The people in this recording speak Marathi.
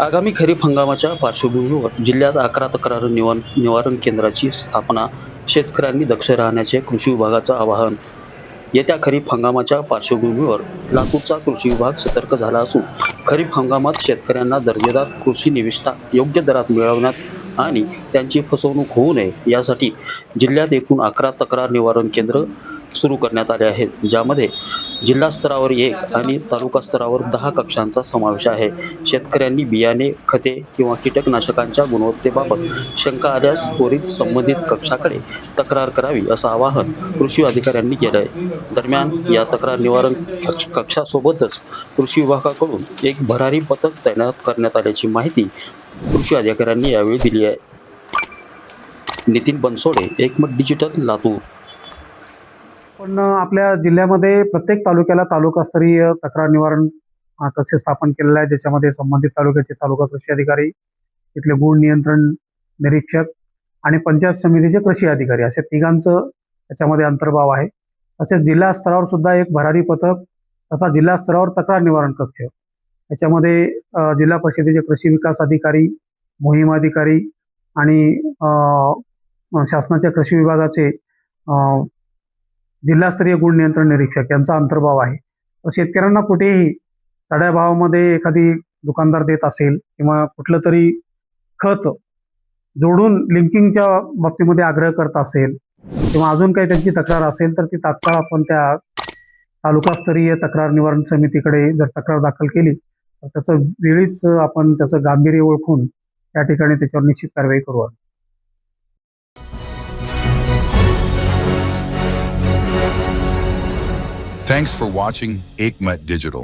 आगामी खरीप हंगामाच्या पार्श्वभूमीवर जिल्ह्यात 11 तक्रार निवारण केंद्राची स्थापना, शेतकऱ्यांनी दक्ष राहण्याचे कृषी विभागाचं आवाहन. येत्या खरीप हंगामाच्या पार्श्वभूमीवर लातूरचा कृषी विभाग सतर्क झाला असून खरीप हंगामात शेतकऱ्यांना दर्जेदार कृषी निविष्ठा योग्य दरात मिळवण्यात आणि त्यांची फसवणूक होऊ नये यासाठी जिल्ह्यात एकूण 11 तक्रार निवारण केंद्र सुरू करण्यात आले आहेत, ज्यामध्ये जिल्हा स्तरावर 1 आणि तालुका स्तरावर 10 कक्षांचा समावेश आहे. शेतकऱ्यांनी बियाणे, खते किंवा कीटकनाशकांच्या गुणवत्तेबाबत शंका आल्यास त्वरित संबंधित कक्षाकडे तक्रार करावी असं आवाहन कृषी अधिकाऱ्यांनी केलं आहे. दरम्यान या तक्रार निवारण कक्षासोबतच कृषी विभागाकडून एक भरारी पथक तैनात करण्यात आल्याची माहिती कृषी अधिकाऱ्यांनी यावेळी दिली आहे. नितीन बनसोडे, एकमत डिजिटल, लातूर. पण आपल्या जिल्ह्यामध्ये प्रत्येक तालुक्याला तालुकास्तरीय तक्रार निवारण कक्ष स्थापन केलेला आहे, ज्याच्यामध्ये संबंधित तालुक्याचे तालुका कृषी अधिकारी, तिथले गुण नियंत्रण निरीक्षक आणि पंचायत समितीचे कृषी अधिकारी अशा तिघांचं त्याच्यामध्ये अंतर्भाव आहे. तसेच जिल्हा स्तरावर सुद्धा एक भरारी पथक तथा जिल्हा स्तरावर तक्रार निवारण कक्ष, याच्यामध्ये जिल्हा परिषदेचे कृषी विकास अधिकारी, मोहीम अधिकारी आणि शासनाच्या कृषी विभागाचे जिल्हास्तरीय गुण नियंत्रण निरीक्षक यांचा अंतर्भाव आहे. तर शेतकऱ्यांना कुठेही चढ्या भावामध्ये एखादी दुकानदार देत असेल किंवा कुठलं तरी खत जोडून लिंकिंगच्या बाबतीमध्ये आग्रह करत असेल किंवा अजून काही त्यांची तक्रार असेल तर ती तात्काळ आपण त्या तालुकास्तरीय तक्रार निवारण समितीकडे जर तक्रार दाखल केली तर त्याचं वेळीच आपण त्याचं गांभीर्य ओळखून त्या ठिकाणी त्याच्यावर निश्चित कारवाई करू. Thanks for watching Ekmat Digital.